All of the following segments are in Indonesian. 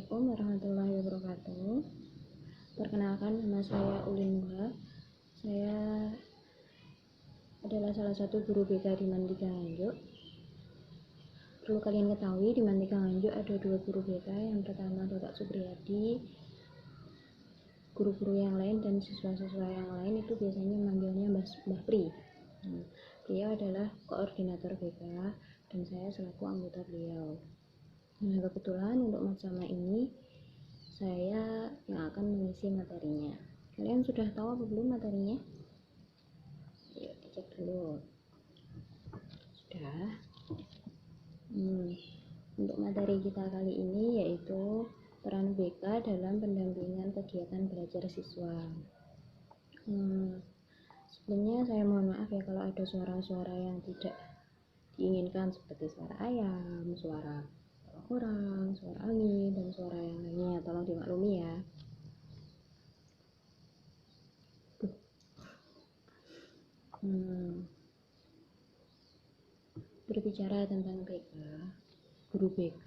Assalamualaikum warahmatullahi wabarakatuh. Perkenalkan, nama saya Ulin Nuha. Saya adalah salah satu guru BK di Mandika Nganjuk. Perlu kalian ketahui, di Mandika Nganjuk ada dua guru BK. Yang pertama Bapak Supriyadi. Guru-guru yang lain dan siswa-siswa yang lain itu biasanya manggilnya Mbah Pri. Beliau adalah koordinator BK dan saya selaku anggota beliau. Nah, kebetulan untuk maksama ini saya yang akan mengisi materinya. Kalian sudah tahu apa belum materinya? Yuk dicek dulu. Sudah. Untuk materi kita kali ini yaitu peran BK dalam pendampingan kegiatan belajar siswa. Sebelumnya saya mohon maaf ya kalau ada suara-suara yang tidak diinginkan seperti suara ayam, suara orang, suara angin, dan suara yang lainnya. Tolong dimaklumi ya. Berbicara tentang BK, guru BK,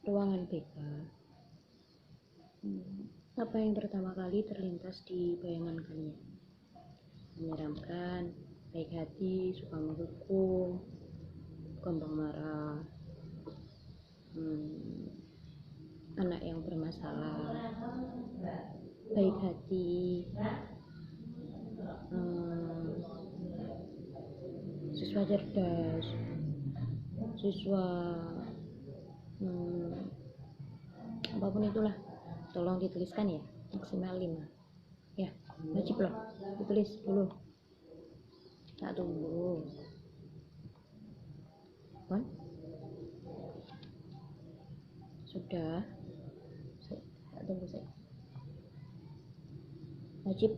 ruangan BK, apa yang pertama kali terlintas di bayangan kalian? Menyeramkan, baik hati, suka menghukum, gampang marah, anak yang bermasalah, baik hati, siswa cerdas, siswa apapun itulah, tolong dituliskan ya, maksimal 5 ya, wajib loh ditulis dulu. Tak tunggu kan? Sudah, tak tunggu saya. Wajib,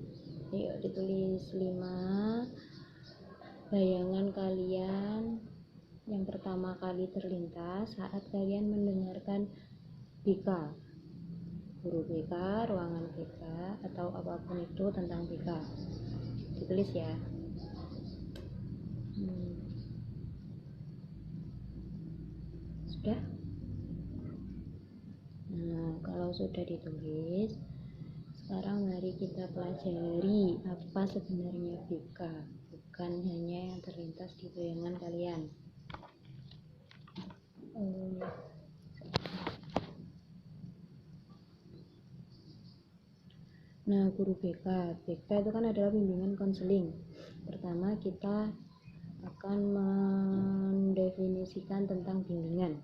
yuk ditulis 5 bayangan kalian yang pertama kali terlintas saat kalian mendengarkan BK, guru BK, ruangan BK, atau apapun itu tentang BK. Ditulis ya. Sudah? Nah, kalau sudah ditulis, sekarang mari kita pelajari apa sebenarnya BK, bukan hanya yang terlintas di bayangan kalian. Nah, guru BK itu kan adalah bimbingan konseling. Pertama kita akan mendefinisikan tentang bimbingan.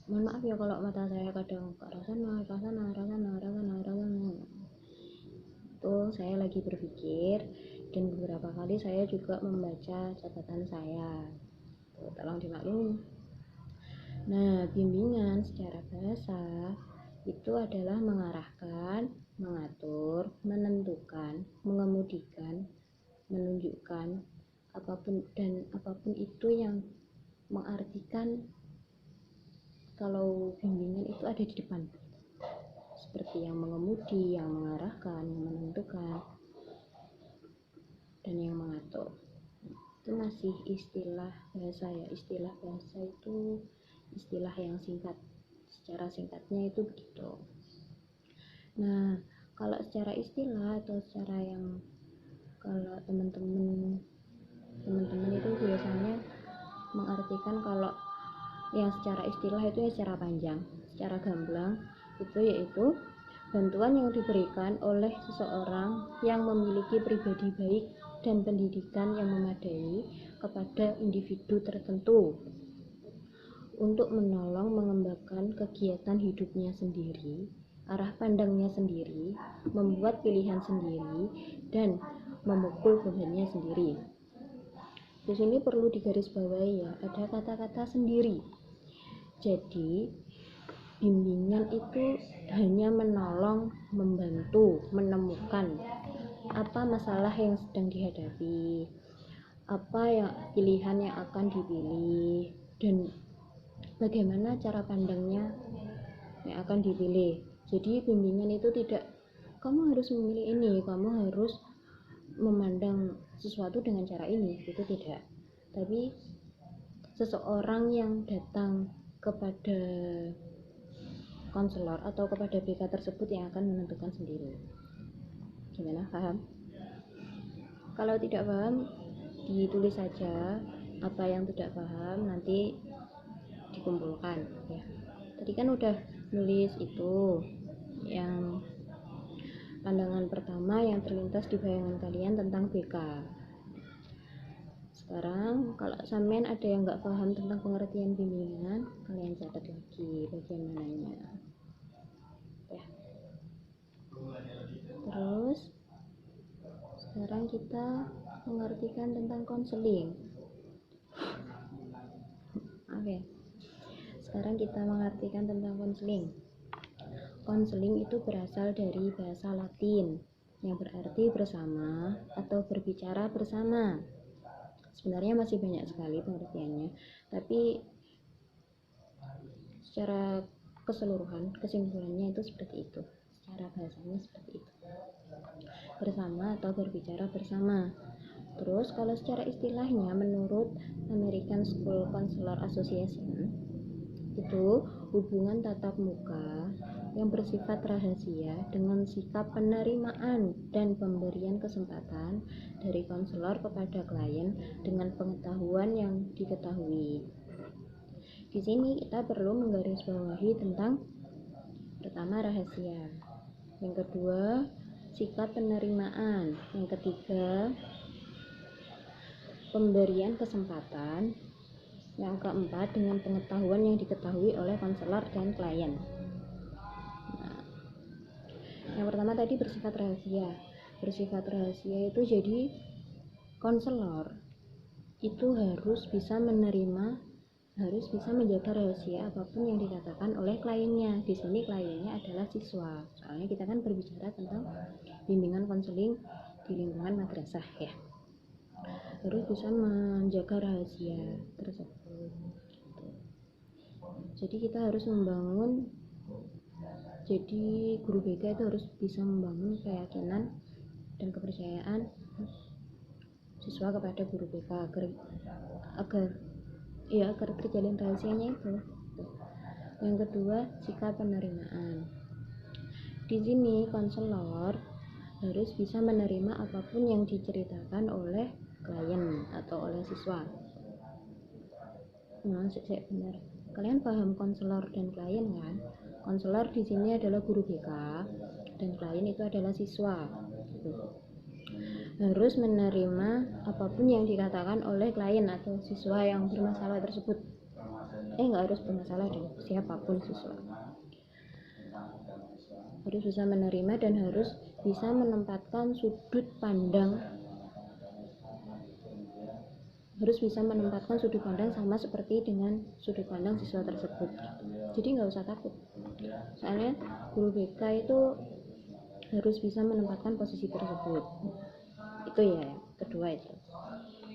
Mohon maaf ya kalau mata saya kadang ke arah sana. Itu saya lagi berpikir dan beberapa kali saya juga membaca catatan saya. Tolong dimaklumi. Nah, bimbingan secara bahasa itu adalah mengarahkan, mengatur, menentukan, mengemudikan, menunjukkan apapun itu yang mengartikan kalau bimbingan itu ada di depan, seperti yang mengemudi, yang mengarahkan, yang menentukan, dan yang mengatur. Itu masih istilah bahasa ya. Istilah bahasa itu istilah yang singkat, secara singkatnya itu begitu. Nah, kalau secara istilah atau secara yang kalau teman-teman itu biasanya mengartikan kalau yang secara istilah itu ya secara panjang, secara gamblang itu yaitu bantuan yang diberikan oleh seseorang yang memiliki pribadi baik dan pendidikan yang memadai kepada individu tertentu untuk menolong mengembangkan kegiatan hidupnya sendiri, arah pandangnya sendiri, membuat pilihan sendiri, dan memukul bebannya sendiri. Di sini perlu digarisbawahi ya, ada kata-kata sendiri. Jadi bimbingan itu hanya menolong, membantu, menemukan apa masalah yang sedang dihadapi, apa yang pilihan yang akan dipilih, dan bagaimana cara pandangnya yang akan dipilih. Jadi bimbingan itu tidak kamu harus memilih ini, kamu harus memandang sesuatu dengan cara ini, itu tidak. Tapi seseorang yang datang kepada konselor atau kepada BK tersebut yang akan menentukan sendiri. Gimana, paham? Kalau tidak paham, ditulis saja. Apa yang tidak paham nanti dikumpulkan ya. Tadi kan udah nulis itu yang pandangan pertama yang terlintas di bayangan kalian tentang BK. Sekarang kalau sampean ada yang nggak paham tentang pengertian bimbingan, kalian catat lagi bagian mananya ya. Terus sekarang kita mengertikan tentang konseling. Oke. Sekarang kita mengartikan tentang konseling. Konseling itu berasal dari bahasa Latin yang berarti bersama atau berbicara bersama. Sebenarnya masih banyak sekali pengertiannya, tapi secara keseluruhan kesimpulannya itu seperti itu. Secara bahasanya seperti itu. Bersama atau berbicara bersama. Terus kalau secara istilahnya menurut American School Counselor Association itu hubungan tatap muka yang bersifat rahasia dengan sikap penerimaan dan pemberian kesempatan dari konselor kepada klien dengan pengetahuan yang diketahui. Di sini kita perlu menggarisbawahi tentang pertama rahasia, yang kedua sikap penerimaan, yang ketiga pemberian kesempatan, yang keempat dengan pengetahuan yang diketahui oleh konselor dan klien. Yang pertama tadi bersifat rahasia. Bersifat rahasia itu jadi konselor itu harus bisa menerima, harus bisa menjaga rahasia apapun yang dikatakan oleh kliennya. Di sini kliennya adalah siswa. Soalnya kita kan berbicara tentang bimbingan konseling di lingkungan madrasah ya. Harus bisa menjaga rahasia tersebut. Jadi kita harus membangun, jadi guru BK itu harus bisa membangun keyakinan dan kepercayaan siswa kepada guru BK agar terjalin rahasianya itu. Yang kedua, sikap penerimaan. Di sini konselor harus bisa menerima apapun yang diceritakan oleh klien atau oleh siswa. Benar. Kalian paham konselor dan klien kan? Konselor di sini adalah guru BK dan klien itu adalah siswa. Harus menerima apapun yang dikatakan oleh klien atau siswa yang bermasalah tersebut. Nggak harus bermasalah dong, siapapun siswa. Harus bisa menerima dan harus bisa menempatkan sudut pandang. Harus bisa menempatkan sudut pandang sama seperti dengan sudut pandang siswa tersebut. Jadi nggak usah takut. Soalnya guru BK itu harus bisa menempatkan posisi tersebut. Itu ya, kedua itu.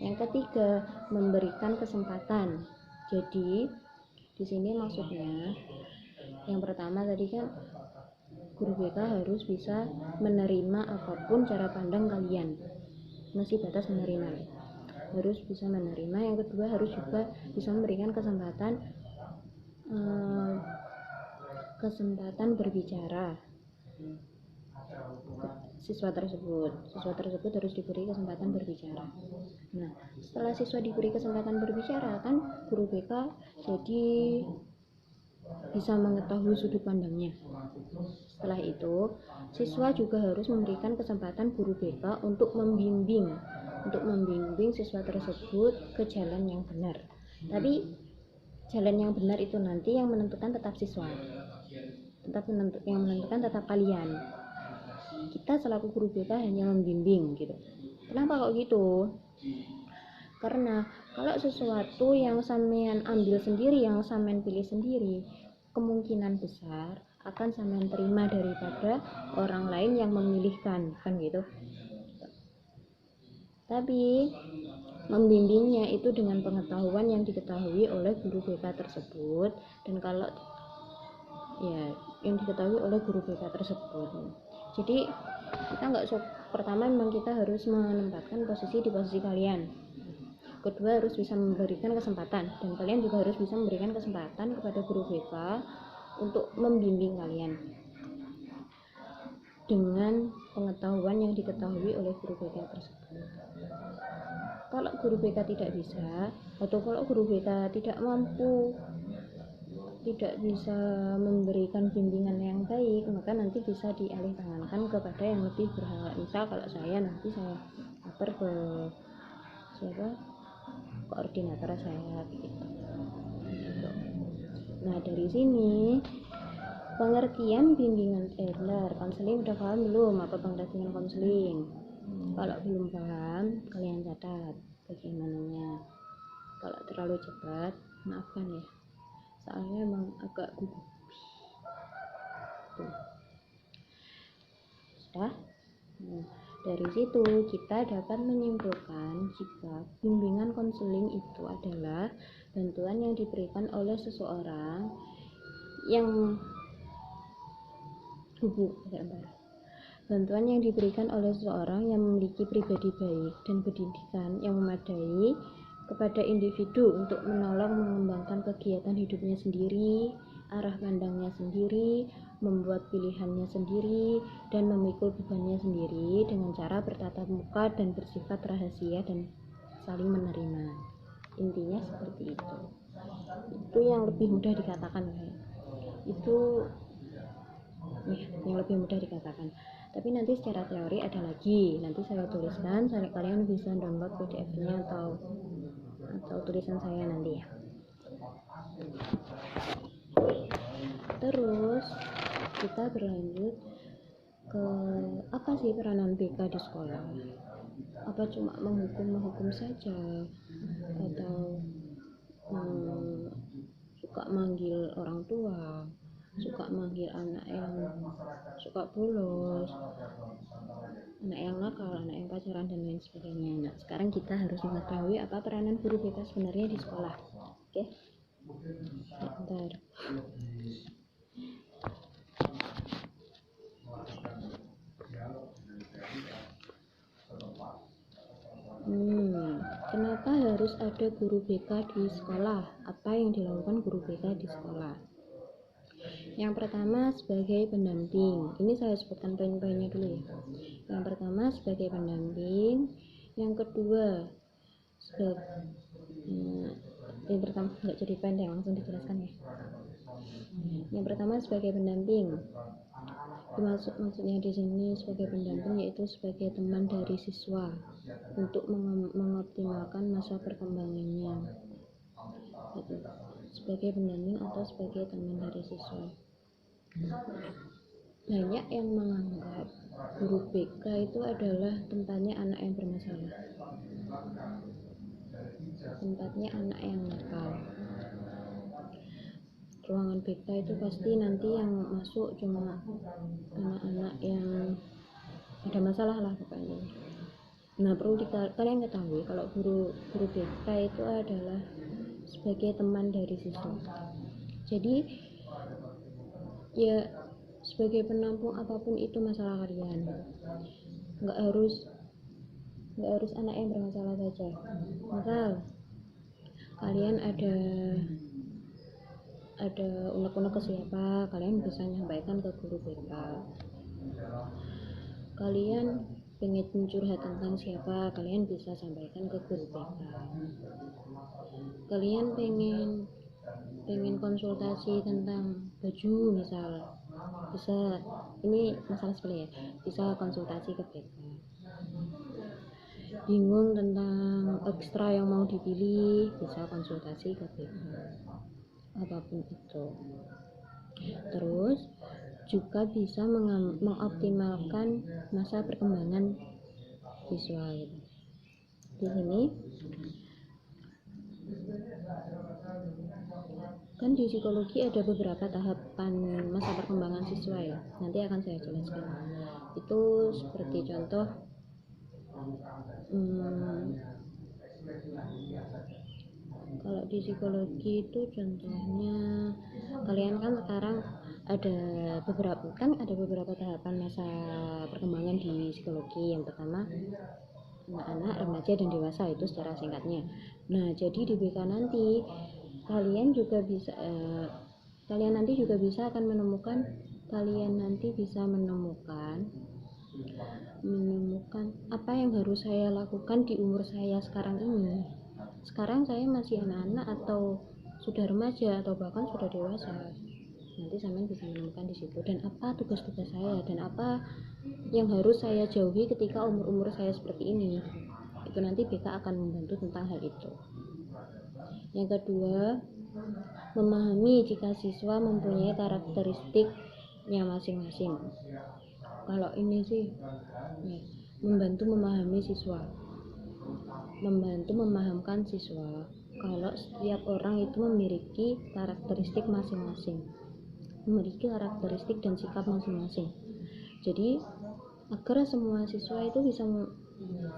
Yang ketiga, memberikan kesempatan. Jadi di sini maksudnya yang pertama tadi kan guru BK harus bisa menerima apapun cara pandang kalian. Masih batas menerima. Harus bisa menerima. Yang kedua harus juga bisa memberikan kesempatan berbicara siswa tersebut harus diberi kesempatan berbicara. Nah, setelah siswa diberi kesempatan berbicara kan guru BK jadi bisa mengetahui sudut pandangnya. Setelah itu siswa juga harus memberikan kesempatan guru BK untuk membimbing siswa tersebut ke jalan yang benar. Tapi jalan yang benar itu nanti yang menentukan tetap siswa, yang menentukan tetap kalian. Kita selaku guru BK hanya membimbing gitu. Kenapa kok gitu? Karena kalau sesuatu yang sampean ambil sendiri, yang sampean pilih sendiri, kemungkinan besar akan sampean terima daripada orang lain yang memilihkan, kan gitu. Tapi membimbingnya itu dengan pengetahuan yang diketahui oleh guru BK tersebut, dan kalau ya yang diketahui oleh guru BK tersebut. Jadi kita pertama memang kita harus menempatkan posisi di posisi kalian. Kedua harus bisa memberikan kesempatan, dan kalian juga harus bisa memberikan kesempatan kepada guru BK untuk membimbing kalian dengan pengetahuan yang diketahui oleh guru BK tersebut. Kalau guru BK tidak bisa, atau kalau guru BK tidak mampu, tidak bisa memberikan bimbingan yang baik, maka nanti bisa dialih tangankan kepada yang lebih berhak. Misal kalau saya nanti saya lapor ke siapa, koordinator saya gitu. Nah dari sini pengertian bimbingan konseling udah paham belum apa pengertian konseling? Kalau belum paham kalian catat bagaimananya. Kalau terlalu cepat maafkan ya, soalnya emang agak gugup. Sudah? Dari situ kita dapat menyimpulkan jika bimbingan konseling itu adalah bantuan yang diberikan oleh seseorang yang bantuan yang diberikan oleh seseorang yang memiliki pribadi baik dan pendidikan yang memadai kepada individu untuk menolong mengembangkan kegiatan hidupnya sendiri, arah pandangnya sendiri, membuat pilihannya sendiri, dan memikul bebannya sendiri dengan cara bertatap muka dan bersifat rahasia dan saling menerima. Intinya seperti itu. Itu yang lebih mudah dikatakan, itu yang lebih mudah dikatakan. Tapi nanti secara teori ada lagi, nanti saya tuliskan, kalian bisa download PDF-nya atau tulisan saya nanti ya. Terus kita berlanjut ke apa sih peranan BK di sekolah? Apa cuma menghukum saja, atau suka manggil orang tua, suka manggil anak yang suka bolos, anak yang nakal, anak yang pacaran dan lain sebagainya. Nah sekarang kita harus mengetahui apa peranan guru BK sebenarnya di sekolah. Oke, bentar. Kenapa harus ada guru BK di sekolah? Apa yang dilakukan guru BK di sekolah? Yang pertama sebagai pendamping. Ini saya sebutkan poin-poinnya dulu ya. Yang pertama sebagai pendamping. Yang kedua yang pertama nggak jadi pendek, langsung dijelaskan ya. Yang pertama sebagai pendamping. Maksudnya di sini sebagai pendamping yaitu sebagai teman dari siswa untuk mengoptimalkan masa perkembangannya. Gitu. Sebagai pendamping atau sebagai teman dari siswa. Banyak yang menganggap guru BK itu adalah tempatnya anak yang bermasalah, tempatnya anak yang nakal. Ruangan BK itu pasti nanti yang masuk cuma anak-anak yang ada masalah lah pokoknya. Nah perlu kalian ketahui kalau guru BK itu adalah sebagai teman dari siswa. Jadi ya sebagai penampung apapun itu masalah kalian. Nggak harus anak yang bermasalah saja. Misal kalian ada unek-unek ke siapa, kalian bisa nyampaikan ke guru BK. Kalian pengen curhat tentang siapa, kalian bisa sampaikan ke guru BK. Kalian pengen konsultasi tentang baju misal, bisa, ini masalah sepele ya, bisa konsultasi ke BK. Bingung tentang ekstra yang mau dipilih, bisa konsultasi ke BK. Apapun itu. Terus juga bisa mengoptimalkan masa perkembangan siswa gitu. Di sini kan di psikologi ada beberapa tahapan masa perkembangan siswa ya, nanti akan saya jelaskan. Itu seperti contoh kalau di psikologi itu contohnya kalian kan sekarang ada beberapa tahapan masa perkembangan di psikologi. Yang pertama anak-anak, remaja, dan dewasa, itu secara singkatnya. Nah jadi di BK nanti kalian juga bisa kalian nanti bisa menemukan apa yang harus saya lakukan di umur saya sekarang ini. Sekarang saya masih anak-anak atau sudah remaja atau bahkan sudah dewasa. Nanti sampean bisa menemukan di situ, dan apa tugas-tugas saya dan apa yang harus saya jauhi ketika umur-umur saya seperti ini. Itu nanti BK akan membantu tentang hal itu. Yang kedua, memahami jika siswa mempunyai karakteristiknya masing-masing. Kalau ini sih membantu memahamkan siswa kalau setiap orang itu memiliki karakteristik masing-masing, memiliki karakteristik dan sikap masing-masing. Jadi agar semua siswa itu bisa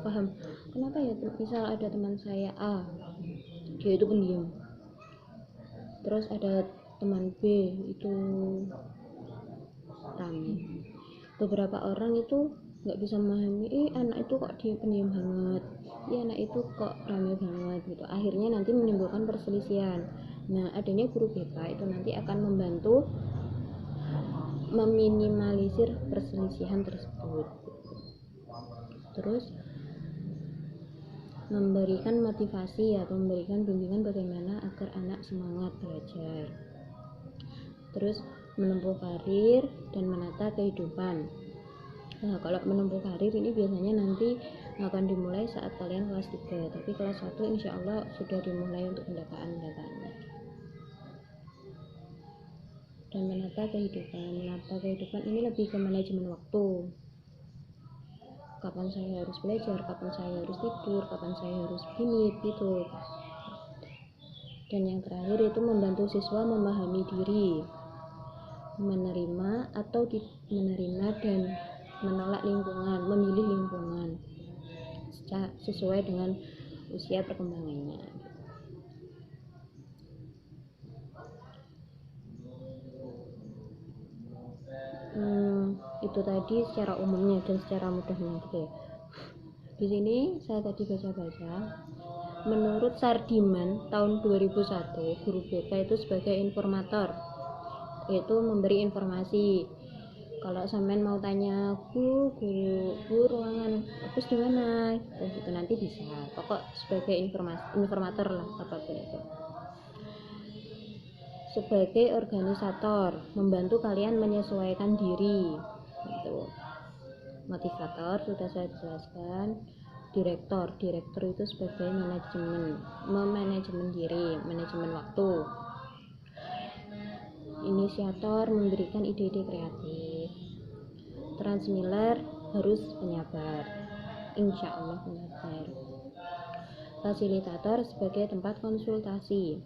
paham, kenapa ya misal ada teman saya A, dia itu pendiam, terus ada teman B itu rame. Beberapa orang itu nggak bisa memahami, anak itu kok dia pendiam banget, anak itu kok rame banget gitu. Akhirnya nanti menimbulkan perselisihan. Nah, adanya guru BK itu nanti akan membantu meminimalisir perselisihan tersebut. Terus memberikan motivasi atau memberikan bimbingan bagaimana agar anak semangat belajar. Terus menempuh karir dan menata kehidupan. Nah, kalau menempuh karir ini biasanya nanti akan dimulai saat kalian kelas 3, tapi kelas 1 insya Allah sudah dimulai untuk pendataannya. Dan menata kehidupan ini lebih ke manajemen waktu. Kapan saya harus belajar, kapan saya harus tidur, kapan saya harus gitu. Dan yang terakhir itu membantu siswa memahami diri, menerima dan menolak lingkungan, memilih lingkungan sesuai dengan usia perkembangannya. Itu tadi secara umumnya dan secara mudahnya gitu ya. Di sini saya tadi baca-baca, menurut Sardiman tahun 2001, guru BK itu sebagai informator, yaitu memberi informasi. Kalau sampean mau tanya guru ruangan fokus di mana, itu nanti bisa. Pokok sebagai informator lah apapun itu. Sebagai organisator, membantu kalian menyesuaikan diri. Gitu. Motivator sudah saya jelaskan. Direktur itu sebagai manajemen diri, manajemen waktu. Inisiator memberikan ide-ide kreatif. Transmiller harus penyabar, insya Allah penyabar. Fasilitator sebagai tempat konsultasi.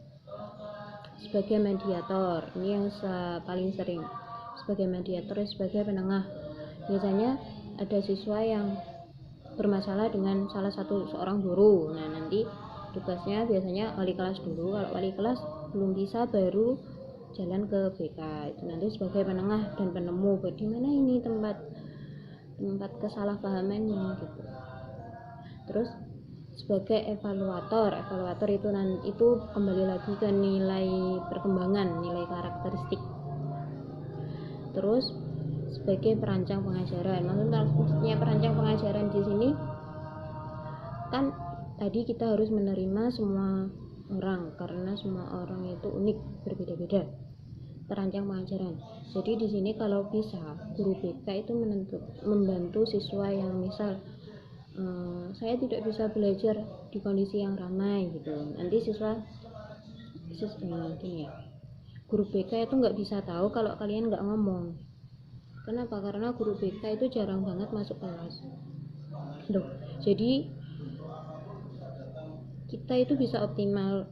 Sebagai mediator, ini yang paling sering. Sebagai mediator, sebagai penengah. Biasanya ada siswa yang bermasalah dengan salah satu seorang guru. Nah, nanti tugasnya biasanya wali kelas dulu. Kalau wali kelas belum bisa, baru jalan ke BK. Itu nanti sebagai penengah dan penemu bagaimana ini tempat kesalahpahamannya gitu. Terus sebagai evaluator itu kembali lagi ke nilai perkembangan, nilai karakteristik. Terus sebagai perancang pengajaran. Maksudnya perancang pengajaran di sini kan tadi kita harus menerima semua orang karena semua orang itu unik, berbeda-beda. Perancang pengajaran. Jadi di sini kalau bisa guru BK itu membantu siswa yang misal saya tidak bisa belajar di kondisi yang ramai gitu. Nanti siswa gini ya, guru BK itu nggak bisa tahu kalau kalian nggak ngomong. Kenapa? Karena guru BK itu jarang banget masuk kelas. Jadi kita itu bisa optimal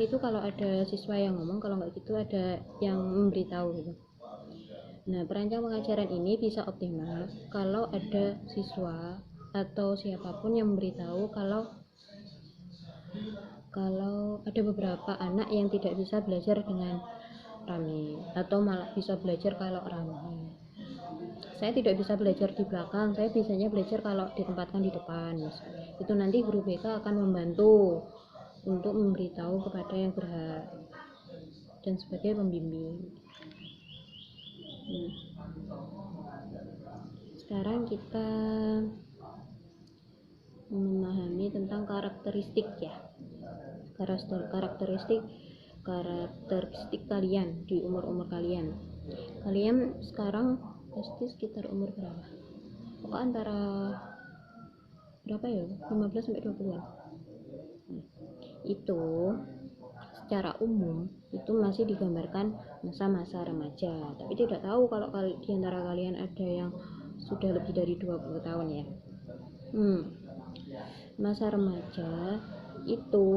itu kalau ada siswa yang ngomong, kalau nggak gitu ada yang memberitahu gitu. Nah, perancang pengajaran ini bisa optimal kalau ada siswa atau siapapun yang memberitahu kalau ada beberapa anak yang tidak bisa belajar dengan rame atau malah bisa belajar kalau rame. Saya tidak bisa belajar di belakang, saya bisanya belajar kalau ditempatkan di depan. Itu nanti guru BK akan membantu untuk memberitahu kepada yang berhak. dan sebagai pembimbing. Nah, sekarang kita memahami tentang karakteristik ya, karakteristik kalian di umur kalian. Kalian sekarang pasti sekitar umur berapa? Pokoknya antara berapa ya? 15 sampai 20-an. Itu secara umum itu masih digambarkan masa-masa remaja. Tapi tidak tahu kalau di antara kalian ada yang sudah lebih dari 20 tahun ya. Masa remaja itu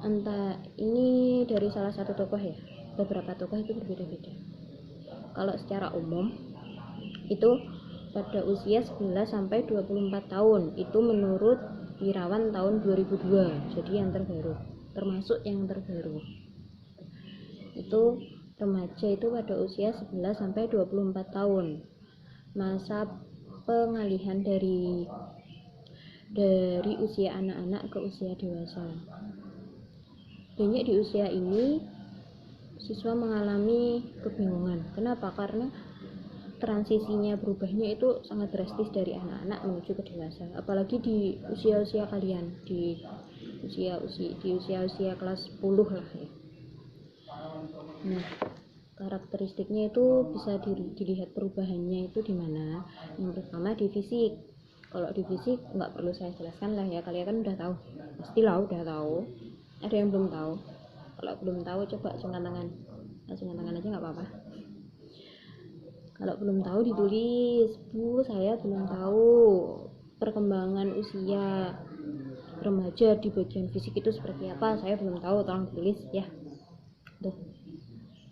entah ini dari salah satu tokoh ya, beberapa tokoh itu berbeda-beda. Kalau secara umum itu pada usia 11 sampai 24 tahun itu menurut Wirawan tahun 2002, jadi yang terbaru, termasuk yang terbaru. Itu remaja itu pada usia 11 sampai 24 tahun. Masa pengalihan dari usia anak-anak ke usia dewasa. Banyak di usia ini siswa mengalami kebingungan. Kenapa? Karena transisinya berubahnya itu sangat drastis dari anak-anak menuju ke dewasa. Apalagi di usia-usia kalian, di usia kelas 10 lah ya. Nah, karakteristiknya itu bisa dilihat perubahannya itu di mana? Yang pertama di fisik. Kalau di fisik nggak perlu saya jelaskan lah ya, kalian kan udah tahu, pastilah udah tahu. Ada yang belum tahu? Kalau belum tahu coba singkat tangan aja nggak apa-apa. Kalau belum tahu ditulis, Bu saya belum tahu perkembangan usia remaja di bagian fisik itu seperti apa, saya belum tahu, tolong ditulis ya. Tuh.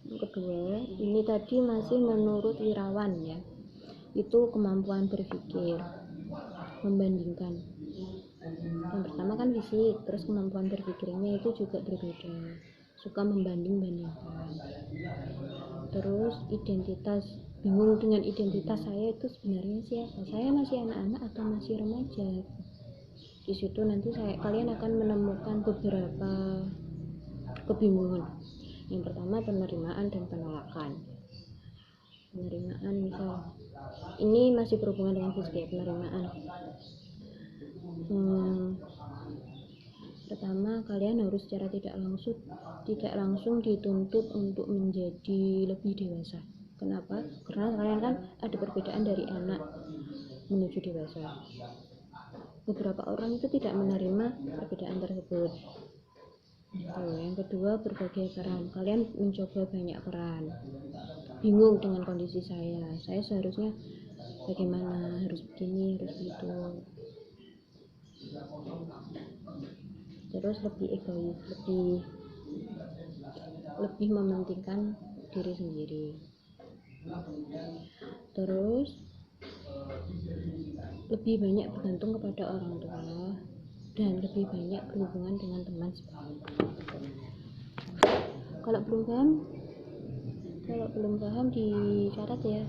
Yang kedua, ini tadi masih menurut Wirawan ya, itu kemampuan berpikir, membandingkan. Yang pertama kan fisik, terus kemampuan berpikirnya itu juga berbeda, suka membanding-bandingkan. Terus identitas, bingung dengan identitas saya itu sebenarnya siapa, saya masih anak-anak atau masih remaja. Di situ nanti kalian akan menemukan beberapa kebingungan. Yang pertama penerimaan dan penolakan. Penerimaan misal ini masih berhubungan dengan fisik ya, penerimaan. Pertama, kalian harus secara tidak langsung dituntut untuk menjadi lebih dewasa. Kenapa? Karena kalian kan ada perbedaan dari anak menuju dewasa. Beberapa orang itu tidak menerima perbedaan tersebut. Yang kedua, berbagai peran. Kalian mencoba banyak peran. Bingung dengan kondisi saya seharusnya bagaimana, harus begini, harus begitu. Terus lebih egois, lebih mementingkan diri sendiri. Terus lebih banyak bergantung kepada orang tua dan lebih banyak berhubungan dengan teman sebaya. Kalau belum paham dicatat ya,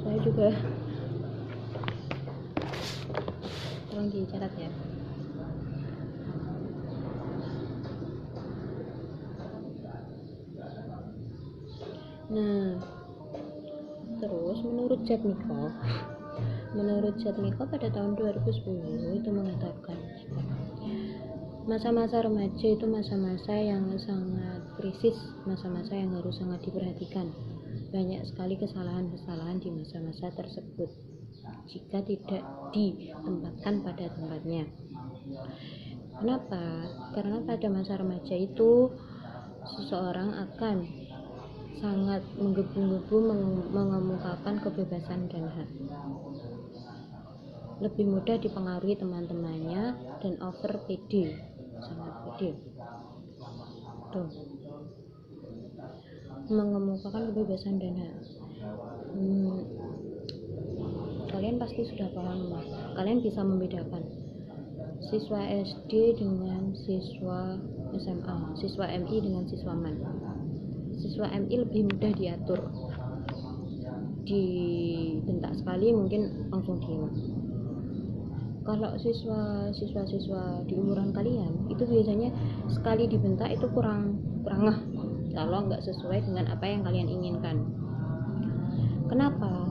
saya juga tolong dicatat ya. Nah, terus menurut Jatmiko pada tahun 2010 itu mengatakan masa-masa remaja itu masa-masa yang sangat krisis, masa-masa yang harus sangat diperhatikan. Banyak sekali kesalahan-kesalahan di masa-masa tersebut jika tidak ditempatkan pada tempatnya. Kenapa? Karena pada masa remaja itu seseorang akan sangat menggebu-gebu mengemukakan kebebasan dan hak. Lebih mudah dipengaruhi teman-temannya dan over pede, sangat pede. Tuh. Mengemukakan kebebasan dan hak. Kalian pasti sudah paham lah. Kalian bisa membedakan siswa SD dengan siswa SMA, siswa MI dengan siswa MAN. Siswa MI lebih mudah diatur, dibentak sekali mungkin langsung diam. kalau siswa-siswa di umuran kalian itu biasanya sekali dibentak itu kurang ngeh kalau nggak sesuai dengan apa yang kalian inginkan. Kenapa?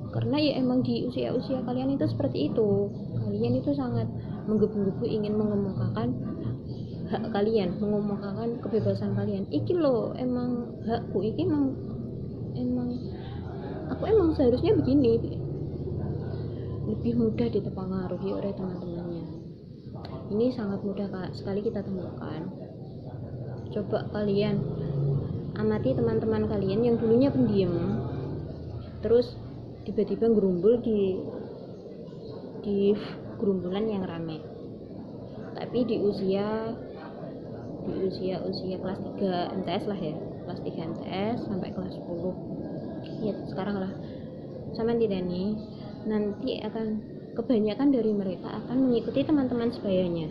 Karena ya emang di usia-usia kalian itu seperti itu. Kalian itu sangat menggebu-gebu ingin mengemukakan hak kalian, mengemukakan kebebasan kalian. Iki loh, emang hakku, iki emang aku emang seharusnya begini. Lebih mudah dipengaruhi oleh teman-temannya. Ini sangat mudah sekali kita temukan. Coba kalian amati teman-teman kalian yang dulunya pendiam, terus tiba-tiba gerumbul di gerumbulan yang ramai. Tapi di usia kelas 3 MTS lah ya, kelas 3 MTS sampai kelas 10 ya sekarang lah, sama tidak nih, nanti akan kebanyakan dari mereka akan mengikuti teman-teman sebayanya.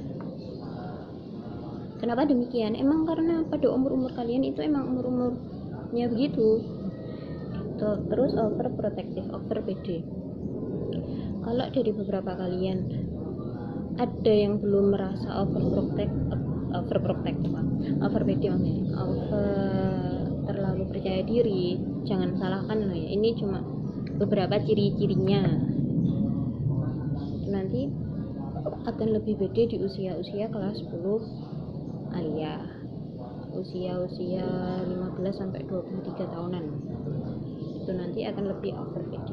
Kenapa demikian? Emang karena pada umur kalian itu emang umurnya begitu. Terus overprotective, over PD. Kalau dari beberapa kalian ada yang belum merasa terlalu percaya diri, jangan salahkan loh ya. Ini cuma beberapa ciri-cirinya. Nanti akan lebih beda di usia kelas 10 alias usia 15 sampai 23 tahunan. Itu nanti akan lebih over PD.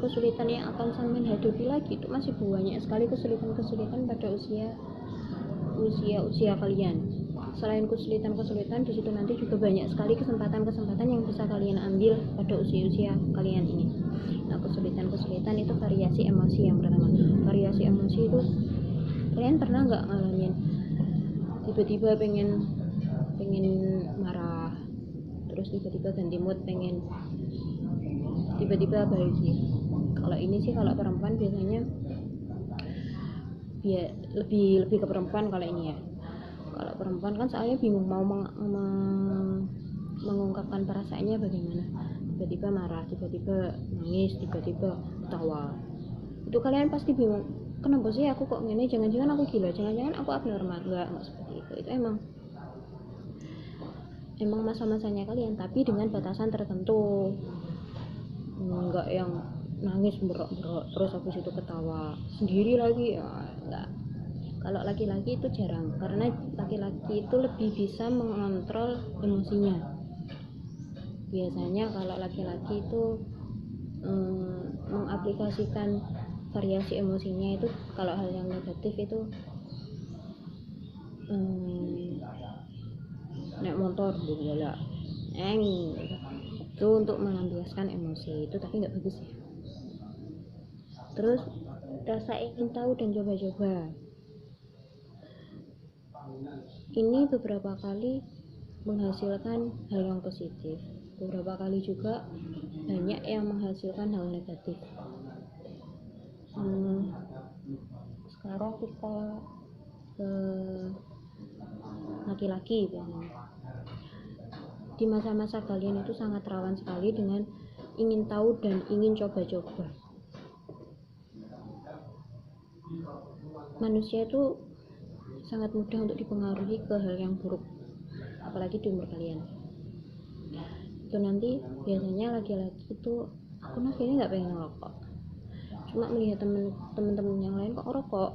Kesulitan yang akan sampean hadapi lagi itu masih banyak sekali kesulitan pada usia kalian. Selain kesulitan di situ nanti juga banyak sekali kesempatan yang bisa kalian ambil pada usia kalian ini. Nah, kesulitan itu variasi emosi. Yang pertama, variasi emosi itu kalian pernah nggak ngalamin tiba-tiba pengen marah, terus tiba-tiba ganti mood, pengen tiba-tiba bahagia. Kalau ini sih kalau perempuan biasanya lebih ke perempuan kalau ini ya. Kalau perempuan kan soalnya bingung mau mengungkapkan perasaannya bagaimana. Tiba-tiba marah, tiba-tiba nangis, tiba-tiba ketawa. Itu kalian pasti bingung. Kenapa sih aku kok gini? Jangan-jangan aku gila, jangan-jangan aku abnormal. Enggak seperti itu. Itu emang masa-masanya kalian, tapi dengan batasan tertentu. Enggak yang nangis berok-berok terus habis itu ketawa sendiri lagi ya, enggak. Kalau laki-laki itu jarang, karena laki-laki itu lebih bisa mengontrol emosinya. Biasanya kalau laki-laki itu mengaplikasikan variasi emosinya itu kalau hal yang negatif itu naik motor bola itu untuk melampiaskan emosi itu, tapi nggak bagus ya. Terus rasa ingin tahu dan coba-coba ini beberapa kali menghasilkan hal yang positif, beberapa kali juga banyak yang menghasilkan hal negatif. Sekarang kita ke laki-laki biasanya. Di masa-masa kalian itu sangat rawan sekali dengan ingin tahu dan ingin coba-coba. Manusia itu sangat mudah untuk dipengaruhi ke hal yang buruk, apalagi di umur kalian. Itu nanti biasanya laki-laki itu, aku kayaknya nggak pengen ngerokok, cuma melihat temen-temen yang lain kok ngerokok,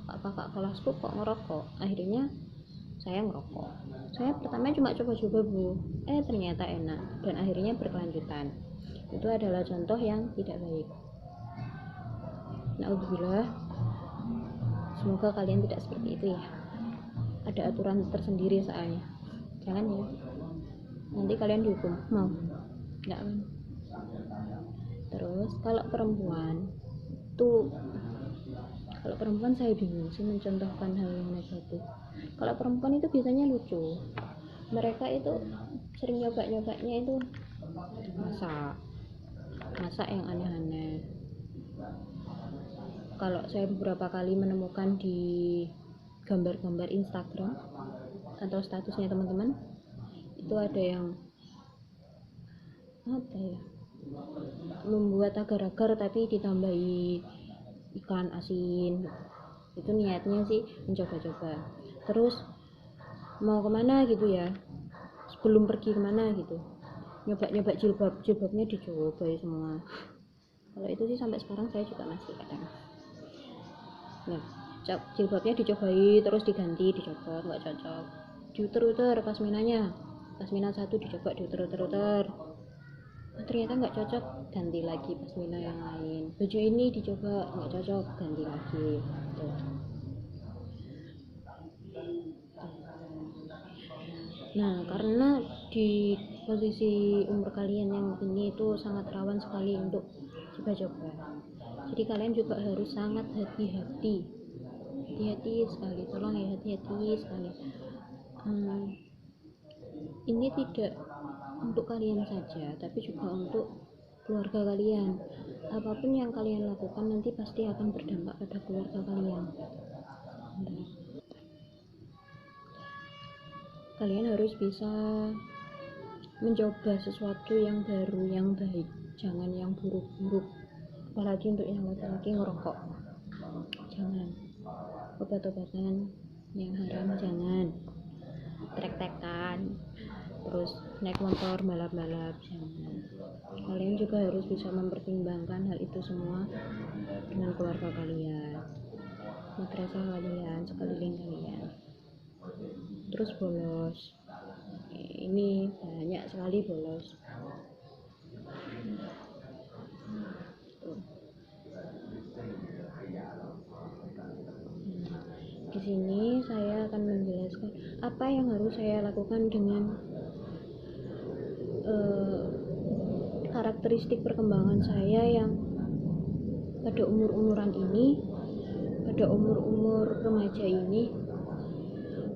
kakak kelasku kok ngerokok, akhirnya saya ngerokok. Saya pertama cuma coba-coba bu, ternyata enak, dan akhirnya berkelanjutan. Itu adalah contoh yang tidak baik. Na'udzubillah, semoga kalian tidak seperti itu ya. Ada aturan tersendiri soalnya, jangan ya, nanti kalian dihukum. Mau? Enggak kan? Terus kalau perempuan saya bingung sih mencontohkan hal yang negatif. Kalau perempuan itu biasanya lucu, mereka itu sering nyoba-nyobanya itu masak yang aneh-aneh, kalau saya beberapa kali menemukan di gambar-gambar Instagram atau statusnya teman-teman, itu ada yang apa ya, membuat agar-agar tapi ditambahi ikan asin. Itu niatnya sih mencoba-coba, terus mau kemana gitu ya, sebelum pergi kemana gitu, nyoba-nyoba jilbabnya dicoba semua. Kalau itu sih sampai sekarang saya juga masih kadang. Nah, jilbabnya dicobai terus diganti, dicoba nggak cocok, diuter-uter pasminanya, pasmina 1 dicoba diuter-uter, ternyata nggak cocok, ganti lagi pasmina yang lain. Baju ini dicoba nggak cocok, ganti lagi tuh. Nah, karena di posisi umur kalian yang ini itu sangat rawan sekali untuk coba-coba, jadi kalian juga harus sangat hati-hati sekali, tolong ya, hati-hati sekali. Ini tidak untuk kalian saja, tapi juga untuk keluarga kalian. Apapun yang kalian lakukan nanti pasti akan berdampak pada keluarga kalian. Kalian harus bisa mencoba sesuatu yang baru, yang baik, jangan yang buruk-buruk. Apalagi untuk yang laki-laki ngerokok, jangan. Obat-obatan yang haram jangan. Trek-trekan, terus naik motor balap-balap, jangan. Kalian juga harus bisa mempertimbangkan hal itu semua dengan keluarga kalian, madrasah kalian, sekeliling kalian. Terus bolos, ini banyak sekali bolos. Di sini saya akan menjelaskan apa yang harus saya lakukan dengan karakteristik perkembangan saya yang pada umur-umuran ini, pada umur-umur remaja ini,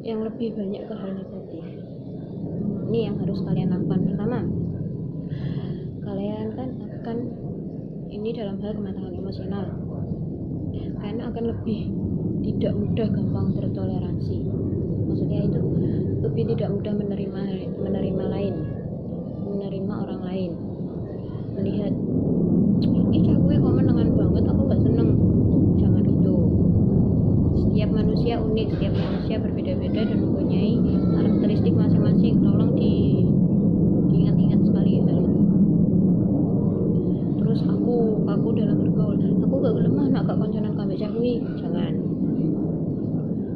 yang lebih banyak ke hal negatif. Ini yang harus kalian lakukan. Pertama, kalian kan akan ini dalam hal kematangan emosional, kalian akan lebih tidak mudah gampang bertoleransi. Maksudnya itu lebih tidak mudah menerima lain, menerima orang lain, melihat ini cewek kok menengan banget, aku gak seneng. Jangan gitu. Setiap manusia unik, setiap manusia berbeda-beda dan mempunyai karakteristik masing-masing. Tolong diingat-ingat sekali ya hal itu. Terus aku dalam bergaul, aku gak gelem anak gak konconan kambek cewek, jangan.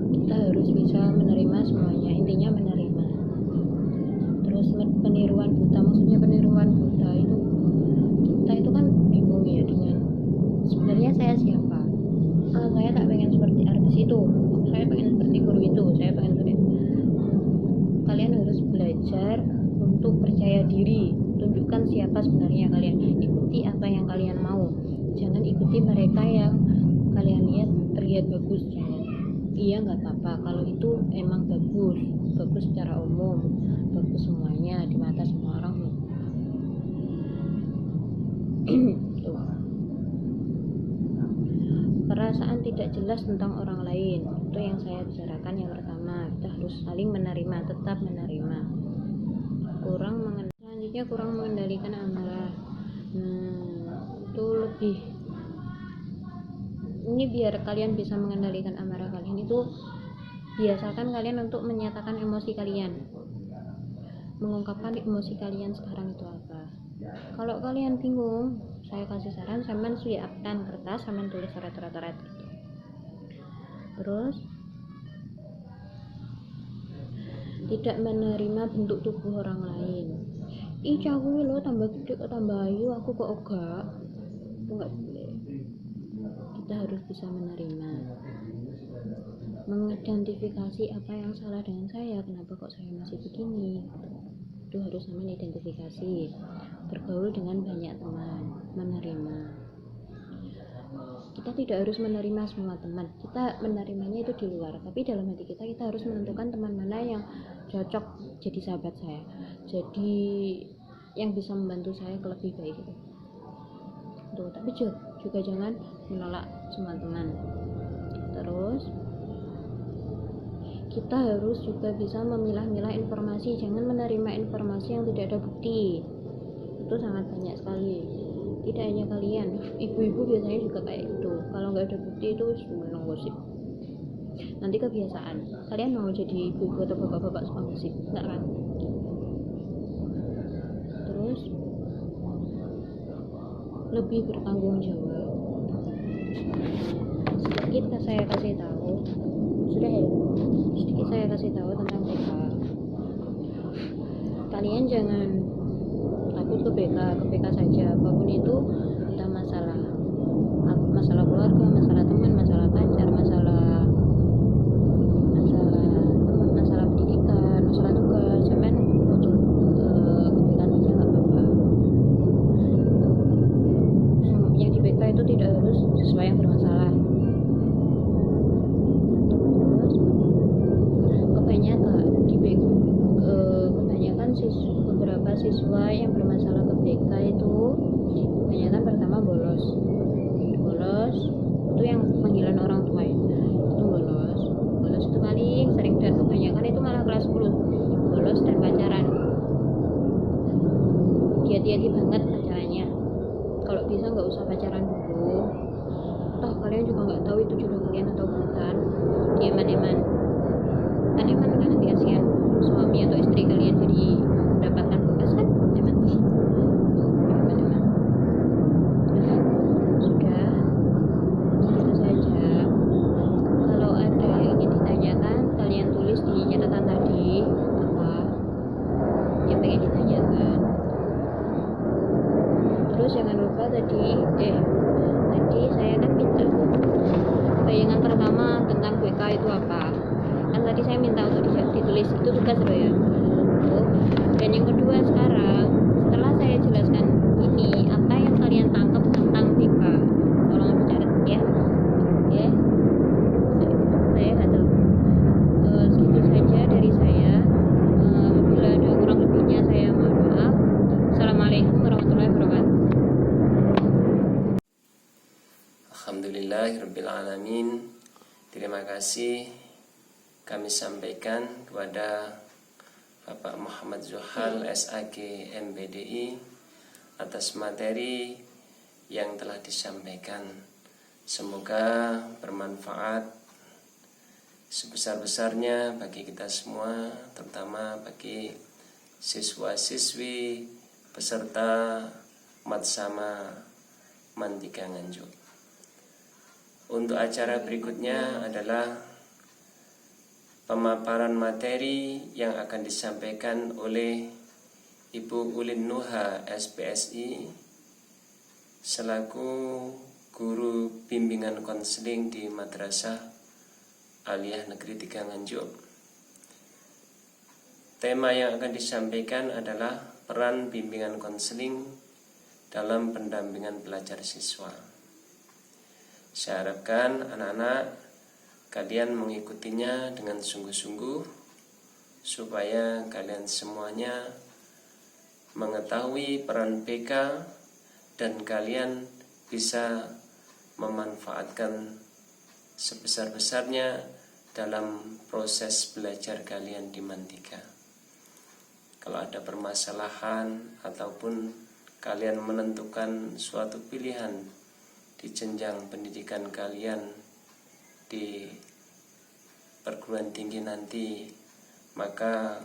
Kita harus bisa menerima semuanya, intinya menerima. Terus peniruan buta, maksudnya peniruan buta itu, kita itu kan bingung ya dengan sebenarnya saya siapa. Saya tak pengen seperti artis itu, saya pengen seperti guru itu, saya pengen seperti itu. Kalian harus belajar untuk percaya diri, tunjukkan siapa sebenarnya kalian, ikuti apa yang kalian mau, jangan ikuti mereka yang kalian lihat terlihat bagus. Jangan. Iya nggak apa-apa kalau itu emang bagus secara umum, bagus semuanya di mata semua orang. Perasaan tidak jelas tentang orang lain, itu yang saya bicarakan yang pertama. Kita harus saling menerima, tetap menerima. Selanjutnya kurang mengendalikan amarah. Itu lebih, ini biar kalian bisa mengendalikan amarah kalian itu, biasakan kalian untuk menyatakan emosi kalian, mengungkapkan emosi kalian sekarang itu apa. Kalau kalian bingung, saya kasih saran, sampean siapkan kertas, sampean tulis coret-coret gitu. Terus tidak menerima bentuk tubuh orang lain. Ih cakuwi lo tambah gede kok tambah ayu, aku kok enggak. Itu enggak boleh. Kita harus bisa menerima, mengidentifikasi apa yang salah dengan saya, kenapa kok saya masih begini. Itu harus namanya identifikasi. Bergaul dengan banyak teman, menerima. Kita tidak harus menerima semua teman, kita menerimanya itu di luar, tapi dalam hati kita harus menentukan teman mana yang cocok jadi sahabat saya, jadi yang bisa membantu saya ke lebih baik gitu. Tuh, tapi juga jangan menolak teman-teman. Terus kita harus juga bisa memilah-milah informasi, jangan menerima informasi yang tidak ada bukti. Itu sangat banyak sekali, tidak hanya kalian, ibu-ibu biasanya juga kayak gitu. Kalau nggak ada bukti itu seneng gosip, nanti kebiasaan. Kalian mau jadi ibu-ibu atau bapak-bapak suka gosip? Enggak kan? Terus lebih bertanggung jawab. Sedikit saya kasih tahu, sudah ya, sedikit saya kasih tahu tentang BK. Kalian jangan takut ke BK saja, apapun itu, entah masalah keluarga, masalah teman, masalah pacar, masalah pendidikan, masalah tugas, cuman untuk ke BK saja nggak apa-apa. Yang di BK itu tidak harus sesuai yang bermasalah. Terus kebanyakan beberapa siswa yang bermasalah ke BK itu kebanyakan pertama bolos itu yang panggilan orang tua ya. Itu bolos itu paling sering, dan kebanyakan itu malah kelas 10 bolos dan pacaran. Hati-hati banget pacarannya, kalau bisa nggak usah pacaran dulu, toh kalian juga nggak tahu itu jodoh kalian atau bukan. Eman-eman kan nanti kasihan suami atau istri kalian jadi mendapatkan bekas kan. Eman sudah itu saja. Kalau ada yang ingin ditanyakan, kalian tulis di catatan tadi apa yang pengen ditanyakan. Terus jangan lupa tadi saya kan minta bayangan pertama tentang BK itu apa, kan tadi saya minta untuk ditulis, itu tugas loh ya. Dan yang kedua, sekarang setelah saya jelaskan ini, apa yang kalian tangkap tentang BK, tolong dicatat ya. Oke, saya nggak tahu. Segitu saja dari saya. Bila ada kurang lebihnya saya mohon maaf. Assalamualaikum warahmatullahi wabarakatuh. Alhamdulillahirrabbilalamin. Terima kasih kami sampaikan kepada Bapak Muhammad Zuhal SAG MBDI atas materi yang telah disampaikan. Semoga bermanfaat sebesar-besarnya bagi kita semua, terutama bagi siswa-siswi peserta Matsama Mandika Nganjuk. Untuk acara berikutnya adalah pemaparan materi yang akan disampaikan oleh Ibu Ulin Nuha SPSI selaku guru bimbingan konseling di Madrasah Aliyah Negeri 3 Nganjuk. Tema yang akan disampaikan adalah peran bimbingan konseling dalam pendampingan belajar siswa. Saya harapkan anak-anak kalian mengikutinya dengan sungguh-sungguh supaya kalian semuanya mengetahui peran BK dan kalian bisa memanfaatkan sebesar-besarnya dalam proses belajar kalian di Mandika. Kalau ada permasalahan ataupun kalian menentukan suatu pilihan di jenjang pendidikan kalian di perguruan tinggi nanti, maka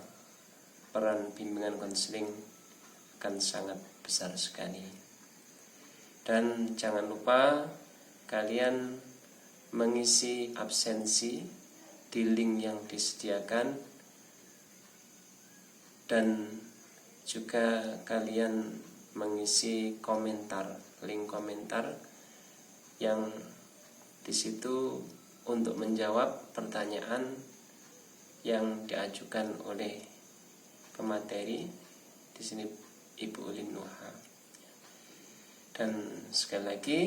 peran bimbingan konseling akan sangat besar sekali. Dan jangan lupa kalian mengisi absensi di link yang disediakan, dan juga kalian mengisi link komentar yang di situ untuk menjawab pertanyaan yang diajukan oleh pemateri, di sini Ibu Ulin Nuha. Dan sekali lagi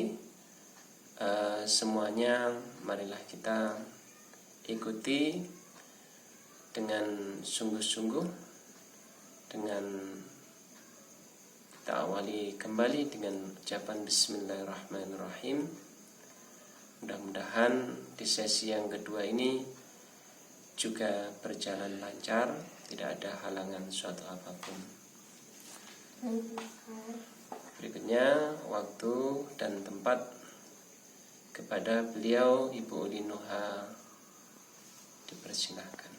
semuanya marilah kita ikuti dengan sungguh-sungguh, dengan Kita awali kembali dengan ucapan Bismillahirrahmanirrahim. Mudah-mudahan di sesi yang kedua ini juga berjalan lancar, tidak ada halangan suatu apapun. Berikutnya waktu dan tempat kepada beliau Ibu Uli Nuha dipersilahkan.